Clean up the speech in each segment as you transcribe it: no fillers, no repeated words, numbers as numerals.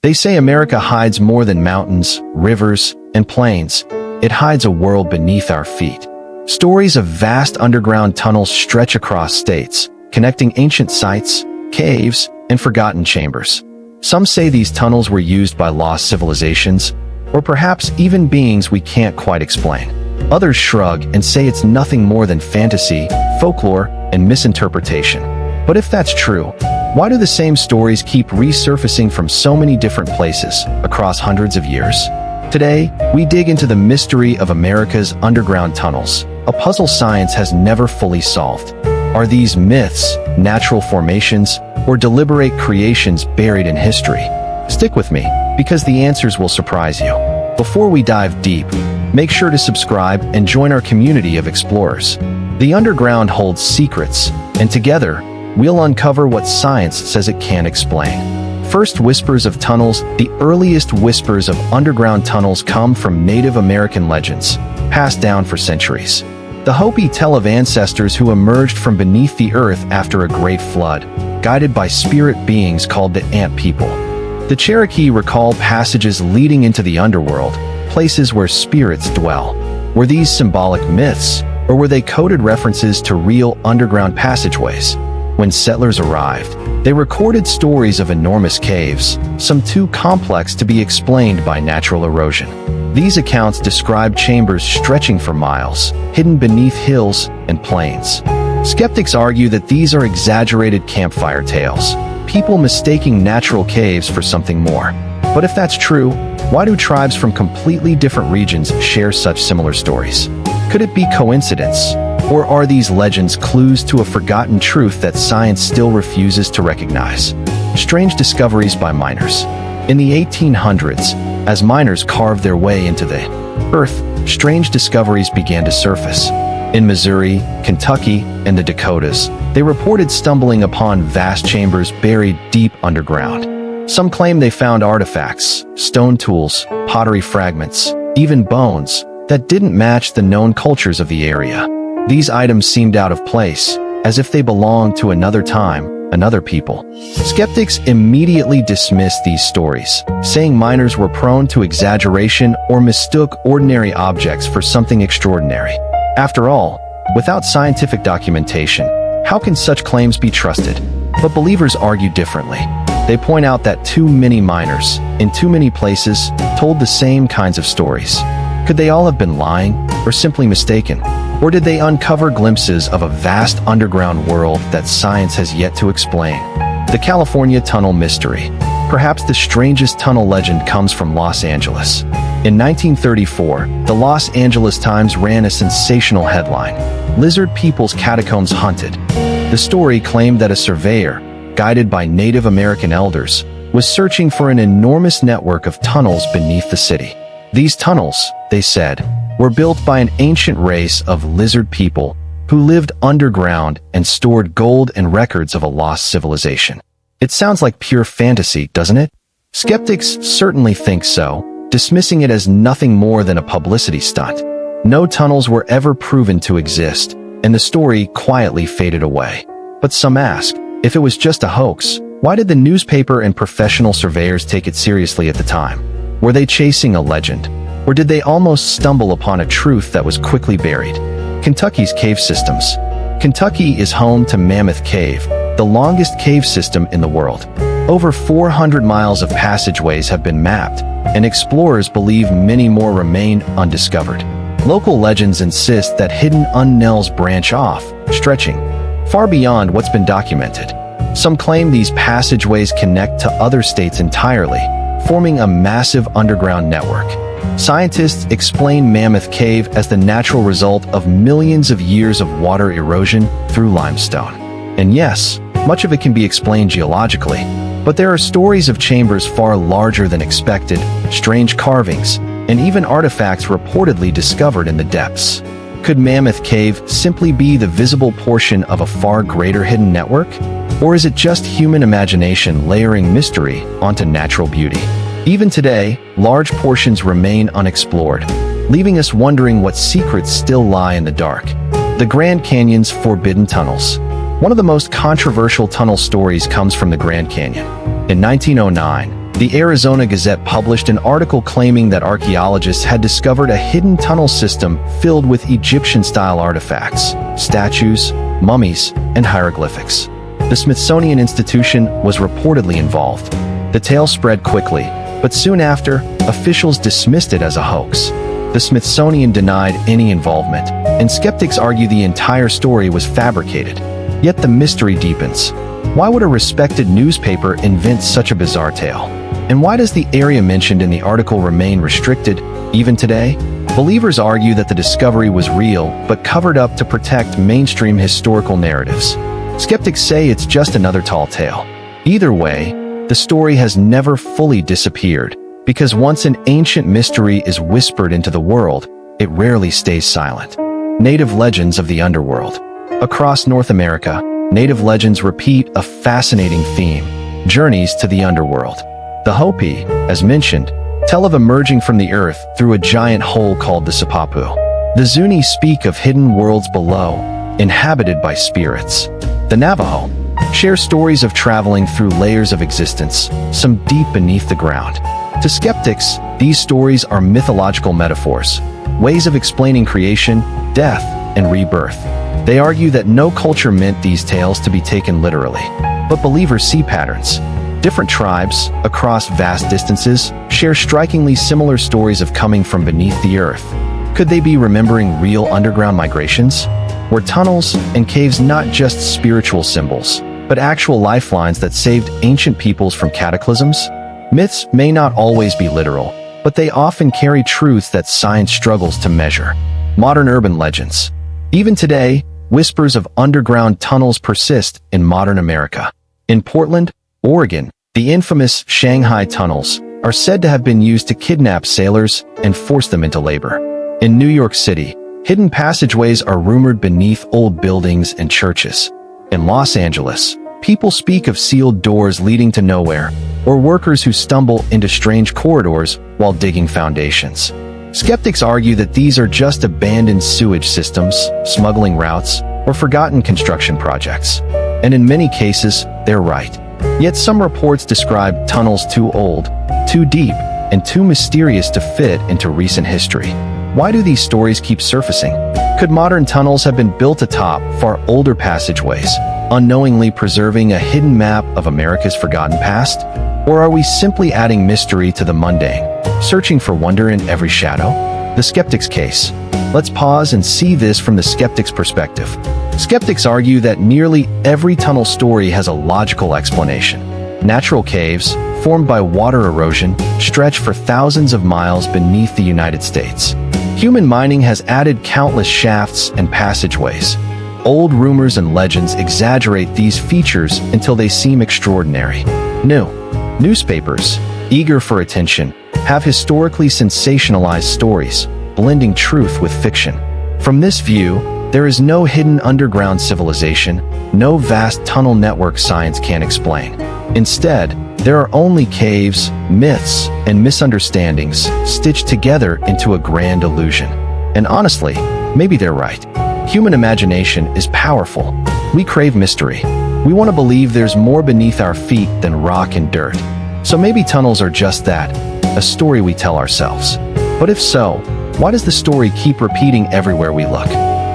They say America hides more than mountains, rivers, and plains. It hides a world beneath our feet. Stories of vast underground tunnels stretch across states, connecting ancient sites, caves, and forgotten chambers. Some say these tunnels were used by lost civilizations, or perhaps even beings we can't quite explain. Others shrug and say it's nothing more than fantasy, folklore, and misinterpretation. But if that's true, why do the same stories keep resurfacing from so many different places across hundreds of years? Today, we dig into the mystery of America's underground tunnels, a puzzle science has never fully solved. Are these myths, natural formations, or deliberate creations buried in history? Stick with me, because the answers will surprise you. Before we dive deep, make sure to subscribe and join our community of explorers. The underground holds secrets, and together, we'll uncover what science says it can't explain. First whispers of tunnels. The earliest whispers of underground tunnels come from Native American legends, passed down for centuries. The Hopi tell of ancestors who emerged from beneath the earth after a great flood, guided by spirit beings called the Ant People. The Cherokee recall passages leading into the underworld, places where spirits dwell. Were these symbolic myths, or were they coded references to real underground passageways? When settlers arrived, they recorded stories of enormous caves, some too complex to be explained by natural erosion. These accounts describe chambers stretching for miles, hidden beneath hills and plains. Skeptics argue that these are exaggerated campfire tales, people mistaking natural caves for something more. But if that's true, why do tribes from completely different regions share such similar stories? Could it be coincidence? Or are these legends clues to a forgotten truth that science still refuses to recognize? Strange discoveries by miners. In the 1800s, as miners carved their way into the earth, strange discoveries began to surface. In Missouri, Kentucky, and the Dakotas, they reported stumbling upon vast chambers buried deep underground. Some claim they found artifacts, stone tools, pottery fragments, even bones, that didn't match the known cultures of the area. These items seemed out of place, as if they belonged to another time, another people. Skeptics immediately dismissed these stories, saying miners were prone to exaggeration or mistook ordinary objects for something extraordinary. After all, without scientific documentation, how can such claims be trusted? But believers argue differently. They point out that too many miners, in too many places, told the same kinds of stories. Could they all have been lying, or simply mistaken? Or did they uncover glimpses of a vast underground world that science has yet to explain? The California Tunnel Mystery. Perhaps the strangest tunnel legend comes from Los Angeles. In 1934, the Los Angeles Times ran a sensational headline: "Lizard People's Catacombs Hunted." The story claimed that a surveyor, guided by Native American elders, was searching for an enormous network of tunnels beneath the city. These tunnels, they said, were built by an ancient race of lizard people who lived underground and stored gold and records of a lost civilization. It sounds like pure fantasy, doesn't it? Skeptics certainly think so, dismissing it as nothing more than a publicity stunt. No tunnels were ever proven to exist, and the story quietly faded away. But some ask, if it was just a hoax, why did the newspaper and professional surveyors take it seriously at the time? Were they chasing a legend? Or did they almost stumble upon a truth that was quickly buried? Kentucky's cave systems. Kentucky is home to Mammoth Cave, the longest cave system in the world. Over 400 miles of passageways have been mapped, and explorers believe many more remain undiscovered. Local legends insist that hidden unknowns branch off, stretching far beyond what's been documented. Some claim these passageways connect to other states entirely, forming a massive underground network. Scientists explain Mammoth Cave as the natural result of millions of years of water erosion through limestone. And yes, much of it can be explained geologically, but there are stories of chambers far larger than expected, strange carvings, and even artifacts reportedly discovered in the depths. Could Mammoth Cave simply be the visible portion of a far greater hidden network? Or is it just human imagination layering mystery onto natural beauty? Even today, large portions remain unexplored, leaving us wondering what secrets still lie in the dark. The Grand Canyon's Forbidden Tunnels. One of the most controversial tunnel stories comes from the Grand Canyon. In 1909, The Arizona Gazette published an article claiming that archaeologists had discovered a hidden tunnel system filled with Egyptian-style artifacts, statues, mummies, and hieroglyphics. The Smithsonian Institution was reportedly involved. The tale spread quickly, but soon after, officials dismissed it as a hoax. The Smithsonian denied any involvement, and skeptics argue the entire story was fabricated. Yet the mystery deepens. Why would a respected newspaper invent such a bizarre tale? And why does the area mentioned in the article remain restricted, even today? Believers argue that the discovery was real, but covered up to protect mainstream historical narratives. Skeptics say it's just another tall tale. Either way, the story has never fully disappeared, because once an ancient mystery is whispered into the world, it rarely stays silent. Native legends of the underworld. Across North America, native legends repeat a fascinating theme: journeys to the underworld. The Hopi, as mentioned, tell of emerging from the earth through a giant hole called the Sipapu. The Zuni speak of hidden worlds below, inhabited by spirits. The Navajo share stories of traveling through layers of existence, some deep beneath the ground. To skeptics, these stories are mythological metaphors, ways of explaining creation, death, and rebirth. They argue that no culture meant these tales to be taken literally, but believers see patterns. Different tribes, across vast distances, share strikingly similar stories of coming from beneath the earth. Could they be remembering real underground migrations? Were tunnels and caves not just spiritual symbols, but actual lifelines that saved ancient peoples from cataclysms? Myths may not always be literal, but they often carry truths that science struggles to measure. Modern urban legends. Even today, whispers of underground tunnels persist in modern America. In Portland, Oregon, the infamous Shanghai tunnels are said to have been used to kidnap sailors and force them into labor. In New York City, hidden passageways are rumored beneath old buildings and churches. In Los Angeles, people speak of sealed doors leading to nowhere, or workers who stumble into strange corridors while digging foundations. Skeptics argue that these are just abandoned sewage systems, smuggling routes, or forgotten construction projects. And in many cases, they're right. Yet some reports describe tunnels too old, too deep, and too mysterious to fit into recent history. Why do these stories keep surfacing? Could modern tunnels have been built atop far older passageways, unknowingly preserving a hidden map of America's forgotten past? Or are we simply adding mystery to the mundane, searching for wonder in every shadow? The skeptic's case. Let's pause and see this from the skeptic's perspective. Skeptics argue that nearly every tunnel story has a logical explanation. Natural caves, formed by water erosion, stretch for thousands of miles beneath the United States. Human mining has added countless shafts and passageways. Old rumors and legends exaggerate these features until they seem extraordinary. Newspapers, eager for attention, have historically sensationalized stories, blending truth with fiction. From this view, there is no hidden underground civilization, no vast tunnel network science can explain. Instead, there are only caves, myths, and misunderstandings stitched together into a grand illusion. And honestly, maybe they're right. Human imagination is powerful. We crave mystery. We want to believe there's more beneath our feet than rock and dirt. So maybe tunnels are just that, a story we tell ourselves. But if so, why does the story keep repeating everywhere we look?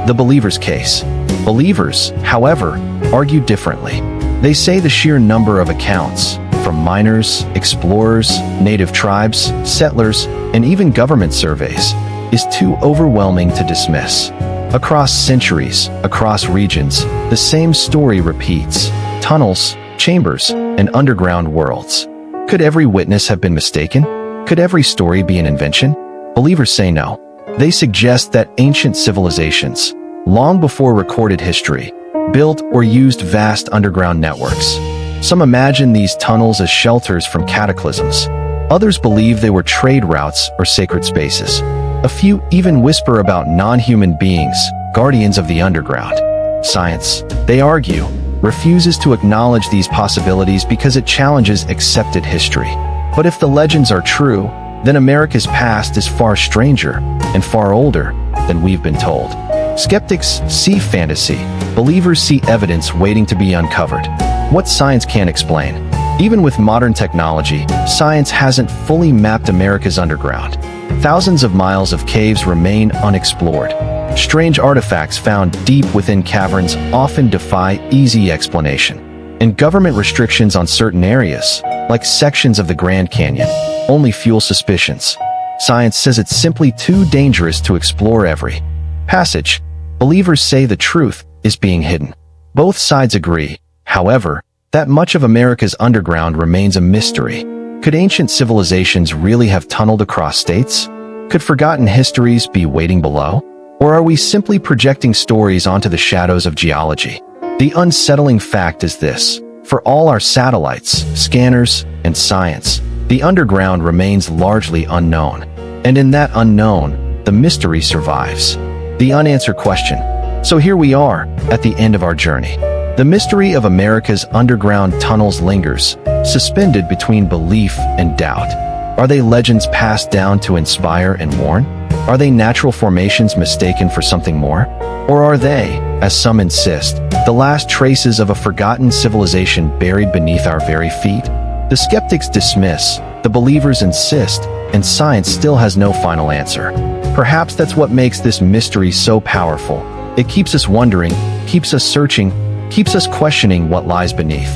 The believer's case. Believers, however, argue differently. They say the sheer number of accounts, from miners, explorers, native tribes, settlers, and even government surveys, is too overwhelming to dismiss. Across centuries, across regions, the same story repeats: tunnels, chambers, and underground worlds. Could every witness have been mistaken? Could every story be an invention? Believers say no. They suggest that ancient civilizations, long before recorded history, built or used vast underground networks. Some imagine these tunnels as shelters from cataclysms. Others believe they were trade routes or sacred spaces. A few even whisper about non-human beings, guardians of the underground. Science, they argue, refuses to acknowledge these possibilities because it challenges accepted history. But if the legends are true, then America's past is far stranger and far older than we've been told. Skeptics see fantasy. Believers see evidence waiting to be uncovered. What science can't explain, Even with modern technology, science hasn't fully mapped America's underground. Thousands of miles of caves remain unexplored. Strange artifacts found deep within caverns often defy easy explanation. And government restrictions on certain areas, like sections of the Grand Canyon, only fuel suspicions. Science says it's simply too dangerous to explore every passage. Believers say the truth is being hidden. Both sides agree, however, that much of America's underground remains a mystery. Could ancient civilizations really have tunneled across states? Could forgotten histories be waiting below? Or are we simply projecting stories onto the shadows of geology? The unsettling fact is this: for all our satellites, scanners, and science, the underground remains largely unknown. And in that unknown, the mystery survives. The unanswered question. So here we are, at the end of our journey. The mystery of America's underground tunnels lingers, suspended between belief and doubt. Are they legends passed down to inspire and warn? Are they natural formations mistaken for something more? Or are they, as some insist, the last traces of a forgotten civilization buried beneath our very feet? The skeptics dismiss, the believers insist, and science still has no final answer. Perhaps that's what makes this mystery so powerful. It keeps us wondering, keeps us searching, keeps us questioning what lies beneath.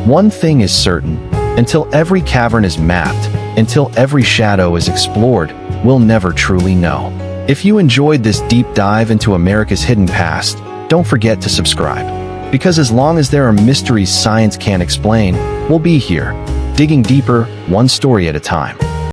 One thing is certain: until every cavern is mapped, until every shadow is explored, we'll never truly know. If you enjoyed this deep dive into America's hidden past, don't forget to subscribe. Because as long as there are mysteries science can't explain, we'll be here, digging deeper, one story at a time.